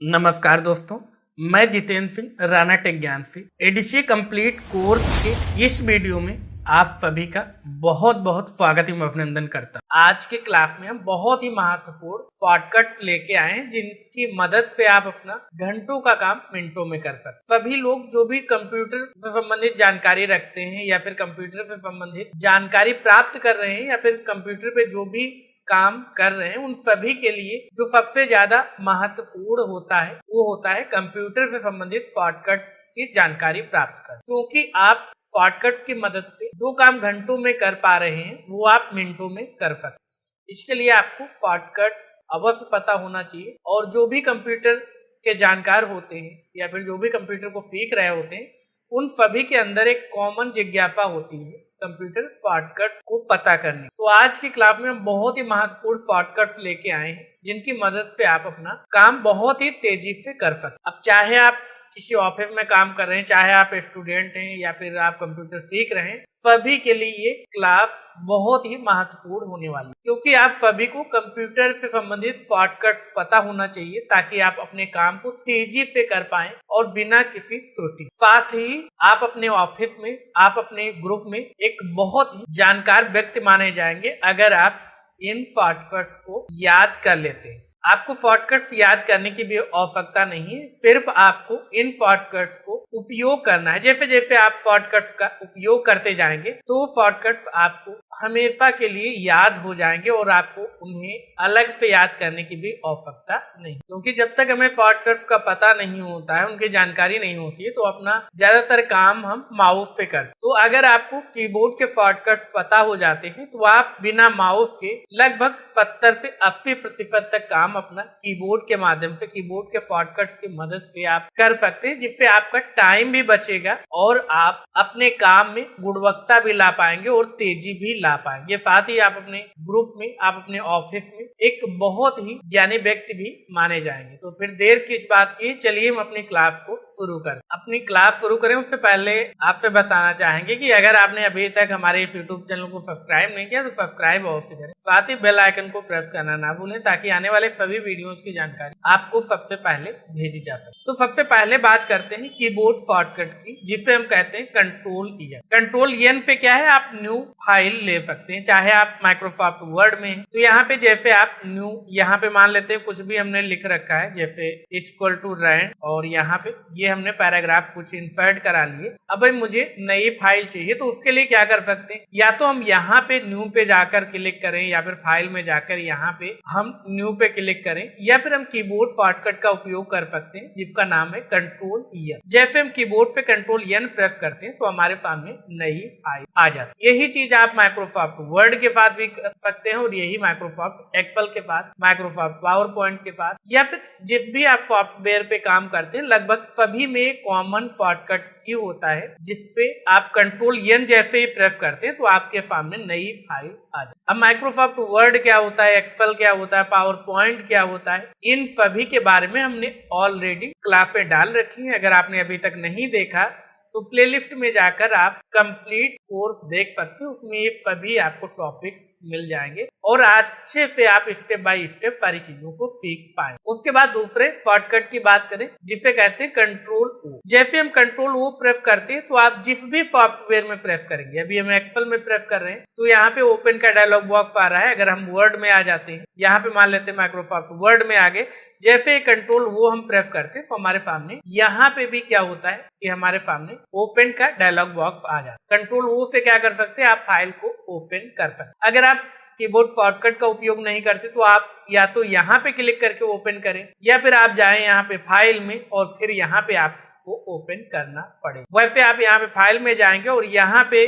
नमस्कार दोस्तों, मैं जितेंद्र सिंह राणा टेक ज्ञान से एडीसी कंप्लीट कोर्स के इस वीडियो में आप सभी का बहुत बहुत स्वागत एवं अभिनंदन करता हूं। आज के क्लास में हम बहुत ही महत्वपूर्ण शॉर्टकट लेके आए हैं जिनकी मदद से आप अपना घंटों का काम मिनटों में कर सकते। सभी लोग जो भी कंप्यूटर से संबंधित जानकारी रखते हैं या फिर कंप्यूटर से संबंधित जानकारी प्राप्त कर रहे हैं या फिर कंप्यूटर पे जो भी काम कर रहे हैं, उन सभी के लिए जो सबसे ज्यादा महत्वपूर्ण होता है वो होता है कंप्यूटर से संबंधित शॉर्टकट की जानकारी प्राप्त कर, क्योंकि आप शॉर्टकट्स की मदद से जो काम घंटों में कर पा रहे हैं वो आप मिनटों में कर सकते। इसके लिए आपको शॉर्टकट अवश्य पता होना चाहिए और जो भी कंप्यूटर के जानकार होते हैं या फिर जो भी कंप्यूटर को सीख रहे होते हैं, उन सभी के अंदर एक कॉमन जिज्ञासा होती है कंप्यूटर शॉर्टकट को पता करने। तो आज की क्लास में हम बहुत ही महत्वपूर्ण शॉर्टकट्स लेके आए हैं जिनकी मदद से आप अपना काम बहुत ही तेजी से कर सकते। अब चाहे आप किसी ऑफिस में काम कर रहे हैं, चाहे आप स्टूडेंट हैं या फिर आप कंप्यूटर सीख रहे हैं, सभी के लिए ये क्लास बहुत ही महत्वपूर्ण होने वाली है, क्योंकि आप सभी को कंप्यूटर से संबंधित शॉर्टकट्स पता होना चाहिए ताकि आप अपने काम को तेजी से कर पाएं और बिना किसी त्रुटि। साथ ही आप अपने ऑफिस में, आप अपने ग्रुप में एक बहुत ही जानकार व्यक्ति माने जाएंगे अगर आप इन शॉर्टकट्स को याद कर लेते हैं। आपको शॉर्टकट्स याद करने की भी आवश्यकता नहीं है, सिर्फ आपको इन शॉर्टकट्स को उपयोग करना है। जैसे जैसे आप शॉर्टकट्स का उपयोग करते जाएंगे तो शॉर्टकट्स आपको हमेशा के लिए याद हो जाएंगे और आपको उन्हें अलग से याद करने की भी आवश्यकता नहीं, क्योंकि जब तक हमें शॉर्टकट्स का पता नहीं होता है, उनकी जानकारी नहीं होती है, तो अपना ज्यादातर काम हम माउस से करते। तो अगर आपको कीबोर्ड के शॉर्टकट्स पता हो जाते हैं तो आप बिना माउस के लगभग 70 से 80% तक काम अपना कीबोर्ड के माध्यम से, कीबोर्ड के शॉर्टकट्स की मदद से आप कर सकते हैं, जिससे आपका टाइम भी बचेगा और आप अपने काम में गुणवत्ता भी ला पाएंगे और तेजी भी ला पाएंगे। साथ ही आप अपने ग्रुप में, आप अपने ऑफिस में एक बहुत ही ज्ञानी व्यक्ति भी माने जाएंगे। तो फिर देर किस बात की, चलिए हम अपनी क्लास को शुरू करें। अपनी क्लास शुरू करें उससे पहले आपसे बताना चाहेंगे कि अगर आपने अभी तक हमारे इस यूट्यूब चैनल को सब्सक्राइब नहीं किया तो सब्सक्राइब अवश्य करें, साथ ही बेल आइकन को प्रेस करना ना भूलें ताकि आने वाले सभी वीडियोस की जानकारी आपको सबसे पहले भेजी जा सके। तो सबसे पहले बात करते हैं कीबोर्ड शॉर्टकट की, जिसे हम कहते हैं कंट्रोल एन। कंट्रोल एन से क्या है, आप न्यू फाइल ले सकते हैं। चाहे आप माइक्रोसॉफ्ट वर्ड में हैं तो यहाँ पे जैसे आप न्यू, यहाँ पे मान लेते हैं कुछ भी हमने लिख रखा है जैसे इक्वल टू रैंड, और यहाँ पे ये हमने पैराग्राफ कुछ इंसर्ट करा लिए। अब भाई मुझे नई फाइल चाहिए तो उसके लिए क्या कर सकते हैं, या तो हम यहाँ पे न्यू पे जाकर क्लिक करें या फिर फाइल में जाकर यहाँ पे हम न्यू पे क्लिक करें, या फिर हम कीबोर्ड शॉर्टकट का उपयोग कर सकते हैं जिसका नाम है कंट्रोल एन। जैसे हम कीबोर्ड से कंट्रोल एन प्रेस करते हैं तो हमारे सामने नई फाइल आ जाती है। यही चीज आप माइक्रोसॉफ्ट वर्ड के साथ भी कर सकते हैं और यही माइक्रोसॉफ्ट एक्सेल के साथ, माइक्रोसॉफ्ट पावर पॉइंट के साथ, या फिर जिस भी आप सॉफ्टवेयर पे काम करते हैं लगभग सभी में कॉमन शॉर्टकट की होता है, जिससे आप कंट्रोल एन जैसे ही प्रेस करते हैं तो आपके सामने नई फाइल आ जाए। अब माइक्रोसॉफ्ट वर्ड क्या होता है, एक्सेल क्या होता है, पावर पॉइंट क्या होता है, इन सभी के बारे में हमने ऑलरेडी क्लासें डाल रखी हैं। अगर आपने अभी तक नहीं देखा तो प्लेलिस्ट में जाकर आप कंप्लीट कोर्स देख सकते हैं, उसमें ये सभी आपको टॉपिक्स मिल जाएंगे और अच्छे से आप स्टेप बाय स्टेप सारी चीजों को सीख पाए। उसके बाद दूसरे शॉर्टकट की बात करें जिसे कहते हैं कंट्रोल ओ। जैसे हम कंट्रोल ओ प्रेस करते हैं तो आप जिस भी सॉफ्टवेयर में प्रेस करेंगे, अभी हम एक्सेल में प्रेस कर रहे हैं तो यहाँ पे ओपन का डायलॉग बॉक्स आ रहा है। अगर हम वर्ड में आ जाते हैं, यहाँ पे मान लेते हैं माइक्रोसॉफ्ट वर्ड में आगे, जैसे कंट्रोल वो हम प्रेस करते हैं तो हमारे सामने यहाँ पे भी क्या होता है कि हमारे सामने ओपन का डायलॉग बॉक्स आ जाता है। कंट्रोल वो से क्या कर सकते हैं, आप फाइल को ओपन कर सकते हैं। अगर आप कीबोर्ड शॉर्टकट का उपयोग नहीं करते तो आप या तो यहाँ पे क्लिक करके ओपन करें या फिर आप जाएं यहाँ पे फाइल में और फिर यहाँ पे आपको ओपन करना पड़ेगा। वैसे आप यहाँ पे फाइल में जाएंगे और यहाँ पे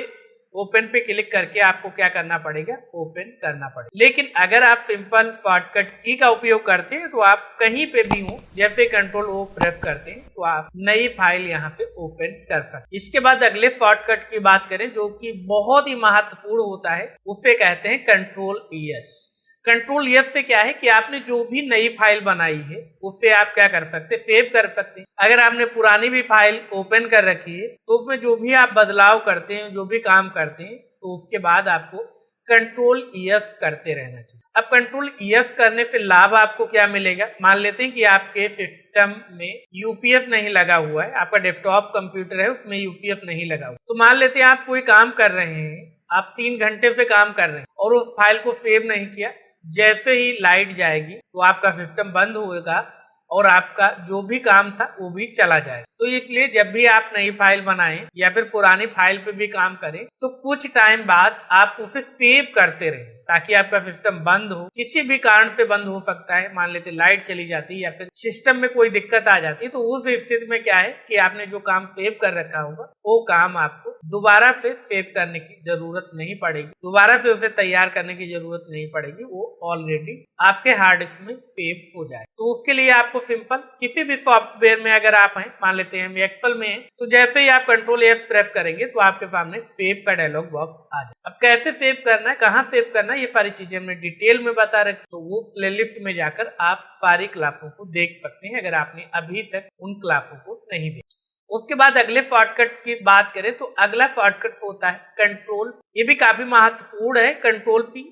ओपन पे क्लिक करके आपको क्या करना पड़ेगा, ओपन करना पड़ेगा। लेकिन अगर आप सिंपल शॉर्टकट की का उपयोग करते हैं तो आप कहीं पे भी हो, जैसे कंट्रोल ओ प्रेस करते हैं तो आप नई फाइल यहाँ से ओपन कर सकते हैं। इसके बाद अगले शॉर्टकट की बात करें जो कि बहुत ही महत्वपूर्ण होता है, उसे कहते हैं कंट्रोल एस। कंट्रोल एस से क्या है कि आपने जो भी नई फाइल बनाई है उससे आप क्या कर सकते हैं, सेव कर सकते हैं। अगर आपने पुरानी भी फाइल ओपन कर रखी है तो उसमें जो भी आप बदलाव करते हैं, जो भी काम करते हैं, तो उसके बाद आपको कंट्रोल EF करते रहना चाहिए। अब कंट्रोल EF करने से लाभ आपको क्या मिलेगा, मान लेते हैं कि आपके सिस्टम में UPF नहीं लगा हुआ है, आपका डेस्कटॉप कंप्यूटर है उसमें UPF नहीं लगा हुआ, तो मान लेते हैं आप कोई काम कर रहे हैं, आप 3 घंटे से काम कर रहे हैं और उस फाइल को सेव नहीं किया, जैसे ही लाइट जाएगी तो आपका सिस्टम बंद होगा और आपका जो भी काम था वो भी चला जाएगा। तो इसलिए जब भी आप नई फाइल बनाएं या फिर पुरानी फाइल पे भी काम करें तो कुछ टाइम बाद आप उसे सेव करते रहें ताकि आपका सिस्टम बंद हो, किसी भी कारण से बंद हो सकता है, मान लेते लाइट चली जाती है या फिर सिस्टम में कोई दिक्कत आ जाती है, तो उस स्थिति में क्या है कि आपने जो काम सेव कर रखा होगा वो काम आपको दोबारा से सेव करने की जरूरत नहीं पड़ेगी, दोबारा से उसे तैयार करने की जरूरत नहीं पड़ेगी, वो ऑलरेडी आपके हार्ड डिस्क में सेव हो जाए। तो उसके लिए आपको सिंपल किसी भी सॉफ्टवेयर में अगर आप हैं, मान लेते हैं हम एक्सेल में हैं, तो जैसे ही आप कंट्रोल F प्रेस करेंगे तो आपके सामने सेव का डायलॉग बॉक्स आ जाए। अब कैसे सेव करना है, कहाँ सेव करना है, ये सारी चीजें हमने डिटेल में बता रखी, तो वो प्लेलिस्ट में जाकर आप सारी क्लासों को देख सकते हैं अगर आपने अभी तक उन क्लासों को नहीं देखा। उसके बाद अगले शॉर्टकट की बात करें तो अगला शॉर्टकट होता है कंट्रोल, ये भी काफी महत्वपूर्ण है, कंट्रोल P।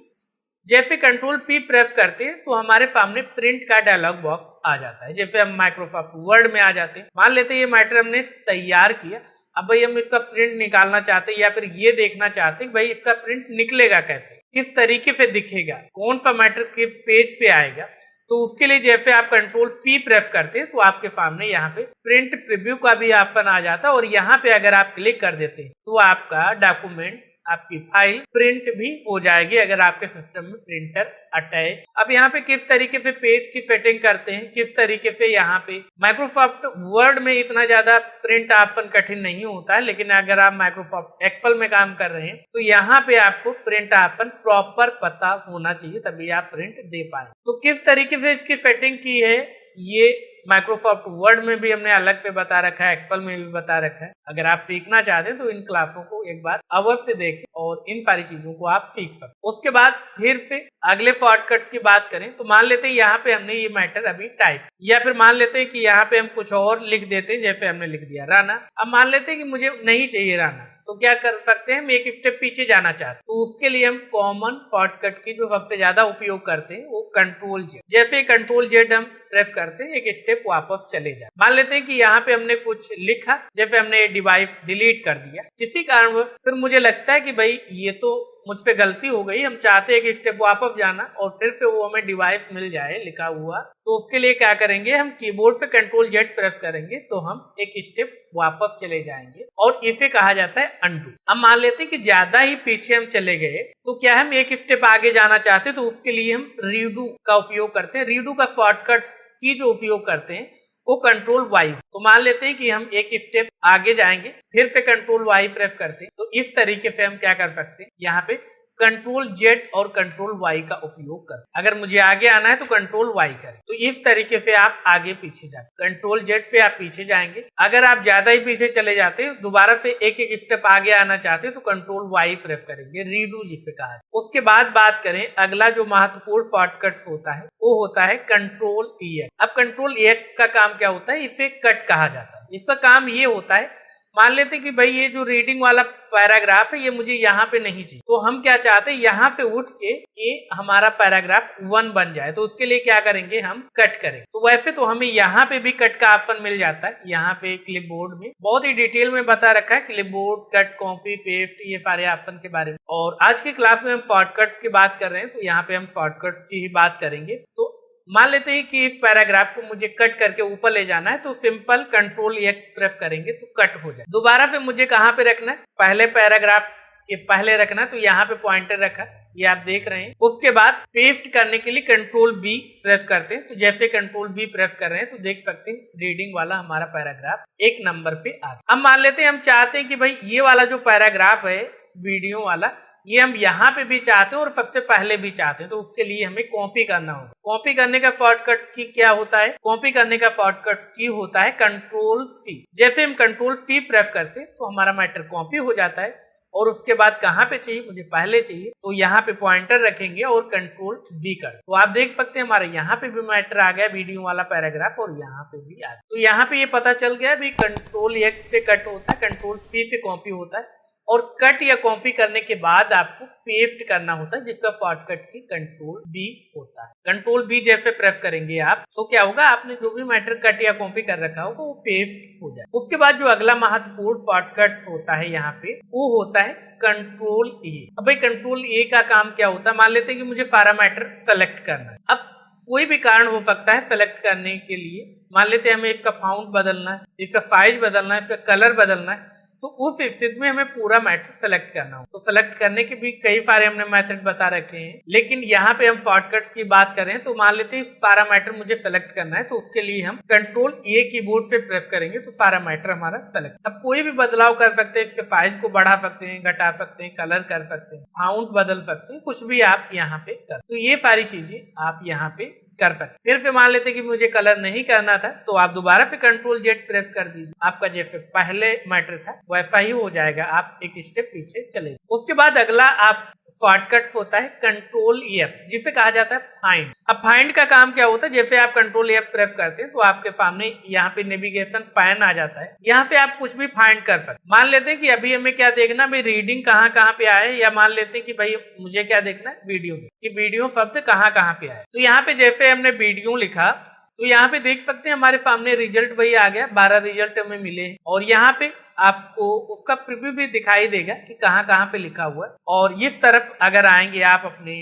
जैसे कंट्रोल P प्रेस करते हैं तो हमारे सामने प्रिंट का डायलॉग बॉक्स आ जाता है। जैसे हम माइक्रोसॉफ्ट वर्ड में आ जाते हैं, मान लेते हैं ये मैटर हमने तैयार किया, अब भाई हम इसका प्रिंट निकालना चाहते हैं या फिर ये देखना चाहते हैं भाई इसका प्रिंट निकलेगा कैसे, किस तरीके से दिखेगा, कौन सा मैटर किस पेज पे आएगा। तो उसके लिए जैसे आप कंट्रोल P प्रेस करते हैं तो आपके सामने यहाँ पे प्रिंट प्रीव्यू का भी ऑप्शन आ जाता है और यहाँ पे अगर आप क्लिक कर देते हैं तो आपका डॉक्यूमेंट, आपकी फाइल प्रिंट भी हो जाएगी अगर आपके सिस्टम में प्रिंटर अटैच। अब यहाँ पे किस तरीके से पेज की सेटिंग करते हैं, किस तरीके से यहाँ पे माइक्रोसॉफ्ट वर्ड में इतना ज्यादा प्रिंट ऑप्शन कठिन नहीं होता है, लेकिन अगर आप माइक्रोसॉफ्ट एक्सेल में काम कर रहे हैं तो यहाँ पे आपको प्रिंट ऑप्शन प्रॉपर पता होना चाहिए तभी आप प्रिंट दे पाए। तो किस तरीके से इसकी सेटिंग की है ये माइक्रोसॉफ्ट वर्ड में भी हमने अलग से बता रखा है, एक्सेल में भी बता रखा है। अगर आप सीखना चाहते हैं तो इन क्लासों को एक बार अवश्य देखें और इन सारी चीजों को आप सीख सकते। उसके बाद फिर से अगले शॉर्टकट की बात करें तो मान लेते हैं यहाँ पे हमने ये मैटर अभी टाइप, या फिर मान लेते हैं कि यहाँ पे हम कुछ और लिख देते हैं, जैसे हमने लिख दिया राना। अब मान लेते हैं कि मुझे नहीं चाहिए राना, तो क्या कर सकते हैं, हम एक स्टेप पीछे जाना चाहते हैं, तो उसके लिए हम कॉमन शॉर्टकट की जो सबसे ज्यादा उपयोग करते हैं वो कंट्रोल Z। जैसे कंट्रोल Z हम प्रेस करते हैं एक स्टेप वापस चले जाए। मान लेते हैं कि यहाँ पे हमने कुछ लिखा, जैसे हमने डिवाइस डिलीट कर दिया, किसी कारणवश फिर मुझे लगता है कि भाई ये तो मुझसे गलती हो गई, हम चाहते हैं कि स्टेप वापस जाना और फिर से वो हमें डिवाइस मिल जाए लिखा हुआ, तो उसके लिए क्या करेंगे, हम कीबोर्ड से कंट्रोल Z प्रेस करेंगे तो हम एक स्टेप वापस चले जाएंगे और इसे कहा जाता है अनडू। अब मान लेते हैं कि ज्यादा ही पीछे हम चले गए तो क्या हम एक स्टेप आगे जाना चाहते हैं, तो उसके लिए हम रीडू का उपयोग करते हैं। रीडू का शॉर्टकट की जो उपयोग करते हैं वो कंट्रोल Y। तो मान लेते हैं कि हम एक स्टेप आगे जाएंगे, फिर से कंट्रोल Y प्रेस करते हैं, तो इस तरीके से हम क्या कर सकते हैं, यहाँ पे कंट्रोल Z और कंट्रोल Y का उपयोग कर। अगर मुझे आगे आना है तो कंट्रोल Y करें, तो इस तरीके से आप आगे पीछे जा सकते। कंट्रोल Z से आप पीछे जाएंगे, अगर आप ज्यादा ही पीछे चले जाते हैं, दोबारा से एक एक स्टेप आगे आना चाहते हैं तो कंट्रोल Y प्रेस करेंगे, रीडू जिसे कहा है। उसके बाद बात करें अगला जो महत्वपूर्ण शॉर्टकट होता है वो होता है कंट्रोल EX। अब कंट्रोल EX का काम क्या होता है, इसे कट कहा जाता है। इसका काम ये होता है, मान लेते कि भाई ये जो रीडिंग वाला पैराग्राफ है ये मुझे यहाँ पे नहीं चाहिए, तो हम क्या चाहते हैं, यहाँ से उठ के ये हमारा पैराग्राफ 1 बन जाए, तो उसके लिए क्या करेंगे, हम कट करेंगे। तो वैसे तो हमें यहाँ पे भी कट का ऑप्शन मिल जाता है, यहाँ पे क्लिपबोर्ड में बहुत ही डिटेल में बता रखा है क्लिपबोर्ड कट, कॉपी, पेस्ट, ये सारे ऑप्शन के बारे में। और आज की क्लास में हम शॉर्टकट्स की बात कर रहे हैं, तो यहाँ पे हम शॉर्टकट्स की ही बात करेंगे। तो मान लेते हैं कि इस पैराग्राफ को मुझे कट करके ऊपर ले जाना है, तो सिंपल कंट्रोल X प्रेस करेंगे तो कट हो जाए। दोबारा से मुझे कहाँ पे रखना है, पहले पैराग्राफ के पहले रखना है, तो यहाँ पे पॉइंटर रखा, ये आप देख रहे हैं। उसके बाद पेस्ट करने के लिए कंट्रोल B प्रेस करते हैं, तो जैसे कंट्रोल B प्रेस कर रहे हैं तो देख सकते हैं रीडिंग वाला हमारा पैराग्राफ 1 नंबर पे आ गया। अब मान लेते हैं हम चाहते हैं कि भाई ये वाला जो पैराग्राफ है वीडियो वाला, ये हम यहाँ पे भी चाहते हैं और सबसे पहले भी चाहते हैं, तो उसके लिए हमें कॉपी करना होगा। कॉपी करने का शॉर्टकट की क्या होता है, कॉपी करने का शॉर्टकट की होता है कंट्रोल C। जैसे हम कंट्रोल C प्रेस करते हैं तो हमारा मैटर कॉपी हो जाता है, और उसके बाद कहाँ पे चाहिए, मुझे पहले चाहिए, तो यहाँ पे पॉइंटर रखेंगे और कंट्रोल V कर, तो आप देख सकते हैं हमारे यहाँ पे भी मैटर आ गया वीडियो वाला पैराग्राफ और यहाँ पे भी आ गया। तो यहाँ पे ये पता चल गया भी कंट्रोल X से कट होता है, कंट्रोल C से कॉपी होता है। और कट या कॉपी करने के बाद आपको पेस्ट करना होता है, जिसका शॉर्टकट की कंट्रोल V होता है। कंट्रोल V जैसे प्रेस करेंगे आप तो क्या होगा, आपने जो भी मैटर कट या कॉपी कर रखा होगा वो पेस्ट हो जाए। उसके बाद जो अगला महत्वपूर्ण शॉर्टकट होता है यहाँ पे वो होता है कंट्रोल E। अब भाई कंट्रोल E का काम क्या होता है, मान लेते हैं कि मुझे सारा मैटर सेलेक्ट करना है। अब कोई भी कारण हो सकता है सेलेक्ट करने के लिए, मान लेते हैं हमें इसका फाउंट बदलना है, इसका साइज बदलना है, इसका कलर बदलना है, तो उस स्थिति में हमें पूरा मैटर सेलेक्ट करना हो। तो सेलेक्ट करने के भी कई सारे हमने मेथड बता रखे हैं, लेकिन यहाँ पे हम शॉर्टकट्स की बात करें तो मान लेते हैं सारा मैटर मुझे सेलेक्ट करना है, तो उसके लिए हम कंट्रोल A कीबोर्ड से प्रेस करेंगे तो सारा मैटर हमारा सेलेक्ट। अब कोई भी बदलाव कर सकते हैं, इसके साइज को बढ़ा सकते हैं, घटा सकते हैं, कलर कर सकते हैं, फाउंट बदल सकते हैं, कुछ भी आप यहाँ पे कर, तो ये सारी चीजें आप यहाँ पे कर सकते। फिर से मान लेते कि मुझे कलर नहीं करना था तो आप दोबारा से कंट्रोल Z प्रेस कर दीजिए, आपका जैसे पहले मैटर था वैसा ही हो जाएगा, आप एक स्टेप पीछे चले। उसके बाद अगला आप शॉर्टकट होता है कंट्रोल F, जिसे कहा जाता है फाइंड। अब फाइंड का काम क्या होता है, जैसे आप कंट्रोल F प्रेस करते हैं तो आपके सामने यहाँ पे नेविगेशन पैन आ जाता है, यहाँ से आप कुछ भी फाइंड कर सकते। मान लेते हैं कि अभी हमें क्या देखना, भाई रीडिंग कहाँ कहाँ पे आए, या मान लेते हैं कि भाई मुझे क्या देखना है वीडियो में, कि वीडियो शब्द कहाँ कहाँ पे आए। तो यहाँ पे जैसे हमने वीडियो लिखा तो यहाँ पे देख सकते हैं हमारे सामने रिजल्ट वही आ गया, 12 रिजल्ट हमें मिले, और यहाँ पे आपको उसका प्रीव्यू भी दिखाई देगा कि कहाँ कहाँ पे लिखा हुआ है। और इस तरफ अगर आएंगे आप अपने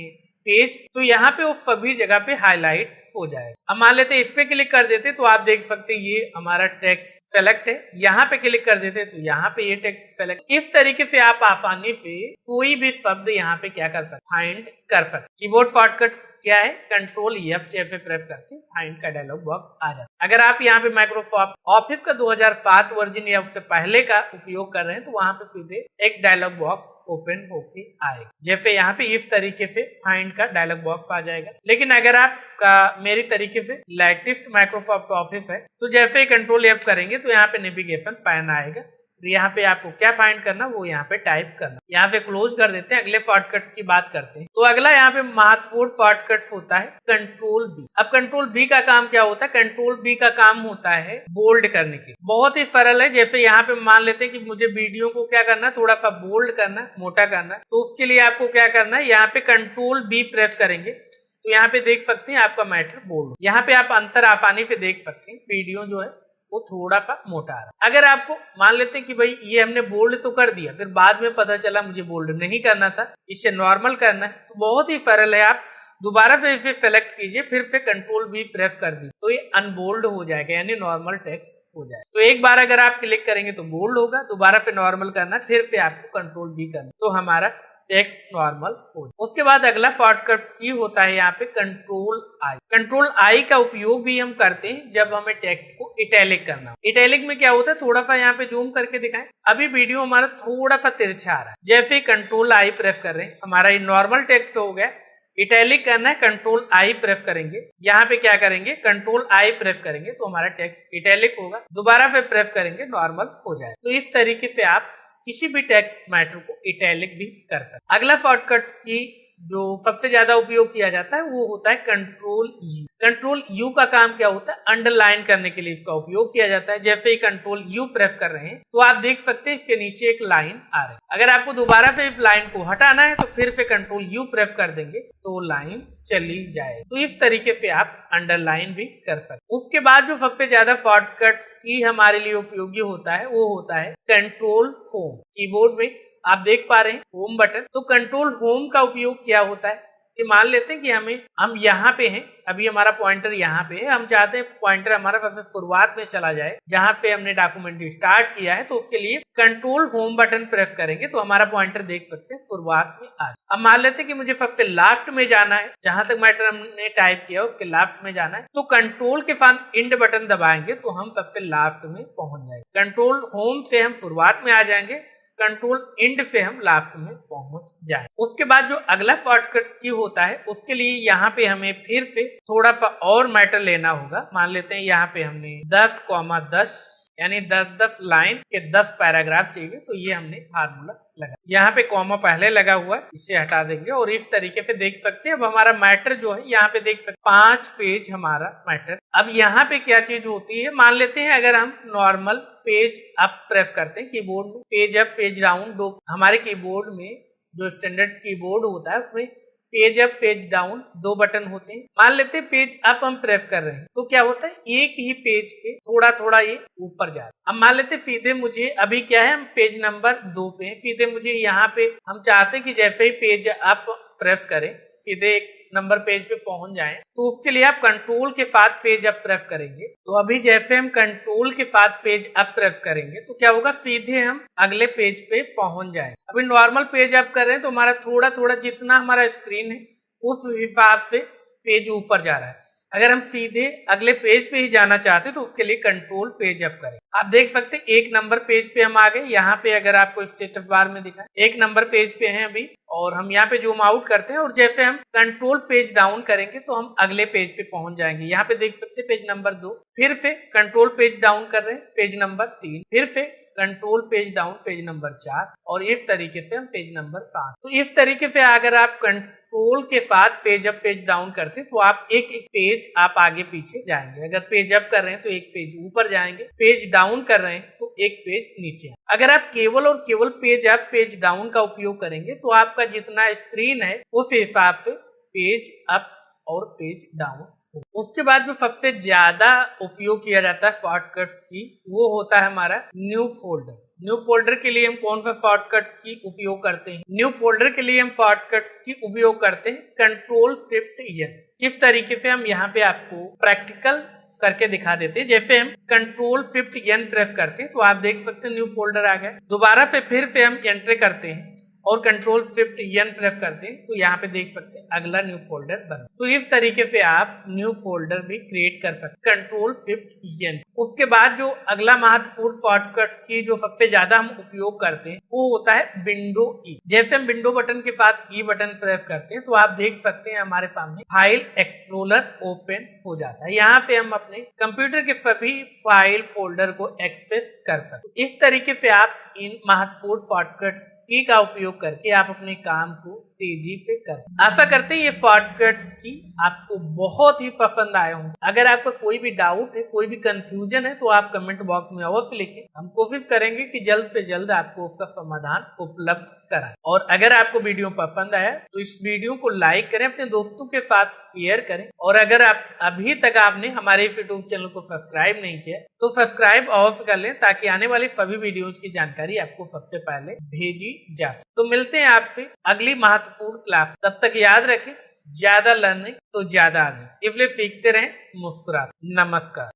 पेज तो यहाँ पे वो सभी जगह पे हाईलाइट हो जाएगा। अब मान लेते इस पे क्लिक कर देते तो आप देख सकते हैं ये हमारा टेक्स्ट सेलेक्ट है, यहाँ पे क्लिक कर देते तो यहाँ पे ये टेक्स्ट सेलेक्ट। इस तरीके से आप आसानी से कोई भी शब्द यहाँ पे क्या कर सकते, फाइंड कर सकते। कीबोर्ड शॉर्टकट क्या है, कंट्रोल F जैसे प्रेस करके फाइंड का डायलॉग बॉक्स आ जाता है। अगर आप यहाँ पे माइक्रोसॉफ्ट ऑफिस का 2007 वर्जन या उससे पहले का उपयोग कर रहे हैं तो वहां पे सीधे एक डायलॉग बॉक्स ओपन होके आएगा, जैसे यहाँ पे इस तरीके से फाइंड का डायलॉग बॉक्स आ जाएगा। लेकिन अगर आपका मेरी तरीके से लेटेस्ट माइक्रोसॉफ्ट ऑफिस है तो जैसे ही कंट्रोल F करेंगे तो यहाँ पे नेविगेशन पैन आएगा, यहाँ पे आपको क्या फाइंड करना वो यहाँ पे टाइप करना। यहाँ पे क्लोज कर देते हैं, अगले शॉर्टकट्स की बात करते हैं। तो अगला यहाँ पे महत्वपूर्ण शॉर्टकट्स होता है कंट्रोल B। अब कंट्रोल B का काम क्या होता है, कंट्रोल B का काम होता है बोल्ड करने के। बहुत ही सरल है, जैसे यहाँ पे मान लेते हैं कि मुझे वीडियो को क्या करना है, थोड़ा सा बोल्ड करना, मोटा करना, तो उसके लिए आपको क्या करना है, यहाँ पे कंट्रोल B प्रेस करेंगे तो यहाँ पे देख सकते हैं आपका मैटर बोल्ड। यहाँ पे आप अंतर आसानी से देख सकते हैं, वीडियो जो है वो थोड़ा सा मोटा आ रहा है। अगर आपको मान लेते हैं कि भाई ये हमने बोल्ड तो कर दिया, फिर बाद में पता चला मुझे बोल्ड नहीं करना था, इसे नॉर्मल करना है, तो बहुत ही सरल है, आप दोबारा से इसे सेलेक्ट कीजिए, फिर से कंट्रोल B प्रेस कर दीजिए तो ये अनबोल्ड हो जाएगा, यानी नॉर्मल टेक्स्ट हो जाए। तो एक बार अगर आप क्लिक करेंगे तो बोल्ड होगा, दोबारा से नॉर्मल करना, फिर से आपको कंट्रोल B करना, तो हमारा टेक्स्ट नॉर्मल हो जाए। उसके बाद अगला शॉर्टकट की होता है यहाँ पे कंट्रोल I। कंट्रोल I का उपयोग भी हम करते हैं जब हमें टेक्स्ट को इटैलिक करना हो। इटैलिक में क्या होता है, थोड़ा सा यहाँ पे जूम करके दिखाएं, अभी वीडियो हमारा थोड़ा सा तिरछा आ रहा है, जैसे कंट्रोल I प्रेस कर रहे हैं हमारा ये नॉर्मल टेक्स्ट हो गया। इटैलिक करना है, कंट्रोल I प्रेस करेंगे, यहाँ पे क्या करेंगे, कंट्रोल I प्रेस करेंगे तो हमारा टेक्स्ट इटैलिक होगा, दोबारा फिर प्रेस करेंगे नॉर्मल हो जाए। तो इस तरीके से आप किसी भी टेक्स्ट मैटर को इटैलिक भी कर सकते। अगला शॉर्टकट की जो सबसे ज्यादा उपयोग किया जाता है वो होता है कंट्रोल U। कंट्रोल U का काम क्या होता है, अंडरलाइन करने के लिए इसका उपयोग किया जाता है। जैसे ही कंट्रोल U प्रेस कर रहे हैं तो आप देख सकते हैं इसके नीचे एक लाइन आ रही है, अगर आपको दोबारा से इस लाइन को हटाना है तो फिर से कंट्रोल U प्रेस कर देंगे तो लाइन चली जाए। तो इस तरीके से आप अंडरलाइन भी कर सकते। उसके बाद जो सबसे ज्यादा शॉर्टकट की हमारे लिए उपयोगी होता है वो होता है कंट्रोल होम। कीबोर्ड में आप देख पा रहे हैं होम बटन, तो कंट्रोल होम का उपयोग क्या होता है कि मान लेते हैं कि हम यहाँ पे हैं, अभी हमारा पॉइंटर यहाँ पे है, हम चाहते हैं पॉइंटर हमारा सबसे शुरुआत में चला जाए जहां पे हमने डॉक्यूमेंट स्टार्ट किया है, तो उसके लिए कंट्रोल होम बटन प्रेस करेंगे तो हमारा पॉइंटर देख सकते हैं शुरुआत में आ। अब मान लेते हैं कि मुझे सबसे लास्ट में जाना है, जहां तक मैटर हमने टाइप किया उसके लास्ट में जाना है, तो कंट्रोल के साथ इंड बटन दबाएंगे तो हम सबसे लास्ट में पहुंच जाएंगे। कंट्रोल होम से हम शुरुआत में आ जाएंगे, कंट्रोल इंड से हम लास्ट में पहुंच जाए। उसके बाद जो अगला शॉर्टकट की होता है उसके लिए यहाँ पे हमें फिर से थोड़ा सा और मैटर लेना होगा। मान लेते हैं यहाँ पे हमने 10,10 यानी 10-10 लाइन के 10 पैराग्राफ चाहिए, तो ये हमने फार्मूला लगा। यहाँ पे कॉमा पहले लगा हुआ है, इसे हटा देंगे और इस तरीके से देख सकते हैं। अब हमारा मैटर जो है यहाँ पे देख सकते 5 पेज हमारा मैटर। अब यहाँ पे क्या चीज होती है, मान लेते हैं अगर हम नॉर्मल पेज अप प्रेस करते हैं कीबोर्ड में, पेज अप पेज डाउन, दो हमारे कीबोर्ड में जो स्टैंडर्ड कीबोर्ड होता है उसमें page up page down 2 button होते हैं। मान लेते हैं पेज अप हम प्रेस कर रहे हैं तो क्या होता है, एक ही पेज पे थोड़ा थोड़ा ये ऊपर जा रहा है। अब मान लेते हैं सीधे मुझे अभी क्या है, हम पेज नंबर 2 पे, सीधे मुझे यहाँ पे हम चाहते हैं कि जैसे ही पेज अप प्रेस करें सीधे एक नंबर पेज पे पहुंच जाएं, तो उसके लिए आप कंट्रोल के साथ पेज अप प्रेस करेंगे। तो अभी जैसे हम कंट्रोल के साथ पेज अप प्रेस करेंगे तो क्या होगा, सीधे हम अगले पेज पे पहुंच जाएंगे। अभी नॉर्मल पेज अप कर रहे हैं तो हमारा थोड़ा थोड़ा जितना हमारा स्क्रीन है उस हिसाब से पेज ऊपर जा रहा है। अगर हम सीधे अगले पेज पे ही जाना चाहते हैं तो उसके लिए कंट्रोल पेज अप करें। आप देख सकते हैं 1 नंबर पेज पे हम आ गए। यहाँ पे अगर आपको स्टेटस बार में दिखा 1 नंबर पेज पे हैं अभी, और हम यहाँ पे जूम आउट करते हैं और जैसे हम कंट्रोल पेज डाउन करेंगे तो हम अगले पेज पे पहुंच जाएंगे। यहाँ पे देख सकते हैं पेज नंबर 2, फिर से कंट्रोल पेज डाउन कर रहे हैं पेज नंबर 3, फिर से control page down page number 4, और इस तरीके से हम पेज नंबर 5। तो इस तरीके से अगर आप कंट्रोल के साथ पेज अप पेज डाउन करते हैं तो आप एक एक पेज आप आगे पीछे जाएंगे। अगर पेज अप कर रहे हैं तो एक पेज ऊपर जाएंगे, पेज डाउन कर रहे हैं तो एक पेज नीचे। अगर आप केवल और केवल पेज अप पेज डाउन का उपयोग करेंगे तो आपका जितना स्क्रीन है उस हिसाब से पेज अप और पेज डाउन। उसके बाद जो सबसे ज्यादा उपयोग किया जाता है शॉर्टकट्स की, वो होता है हमारा न्यू फोल्डर। न्यू फोल्डर के लिए हम कौन सा शॉर्टकट्स की उपयोग करते हैं? न्यू फोल्डर के लिए हम शॉर्टकट्स की उपयोग करते हैं कंट्रोल शिफ्ट एन। किस तरीके से, हम यहाँ पे आपको प्रैक्टिकल करके दिखा देते हैं। जैसे हम कंट्रोल शिफ्ट एन प्रेस करते हैं तो आप देख सकते हैं न्यू फोल्डर आ गया। दोबारा से फिर से हम एंटर करते हैं और कंट्रोल शिफ्ट एन प्रेस करते हैं तो यहाँ पे देख सकते हैं अगला न्यू फोल्डर बना। तो इस तरीके से आप न्यू फोल्डर भी क्रिएट कर सकते हैं कंट्रोल शिफ्ट एन। उसके बाद जो अगला महत्वपूर्ण शॉर्टकट की जो सबसे ज्यादा हम उपयोग करते हैं वो होता है विंडो ई। जैसे हम विंडो बटन के साथ ई बटन प्रेस करते हैं तो आप देख सकते हैं हमारे सामने फाइल एक्सप्लोरर ओपन हो जाता है। यहाँ से हम अपने कंप्यूटर के सभी फाइल फोल्डर को एक्सेस कर सकते हैं। इस तरीके से आप इन महत्वपूर्ण शॉर्टकट की का उपयोग करके आप अपने काम को तेजी से कर। आशा करते हैं ये शॉर्टकट की आपको बहुत ही पसंद आए होंगे। अगर आपका कोई भी डाउट है, कोई भी कंफ्यूजन है तो आप कमेंट बॉक्स में अवश्य लिखें। हम कोशिश करेंगे कि जल्द से जल्द आपको उसका समाधान उपलब्ध कराएं। और अगर आपको वीडियो पसंद आया तो इस वीडियो को लाइक करें, अपने दोस्तों के साथ शेयर करें, और अगर आप अभी तक आपने हमारे यूट्यूब चैनल को सब्सक्राइब नहीं किया तो सब्सक्राइब अवश्य कर लें ताकि आने वाली सभी वीडियोज की जानकारी आपको सबसे पहले भेजी जा सके। तो मिलते हैं आपसे अगली महत्वपूर्ण क्लास। तब तक याद रखें, ज्यादा लर्निंग तो ज्यादा आदमी, इसलिए सीखते रहें मुस्कुराते। नमस्कार।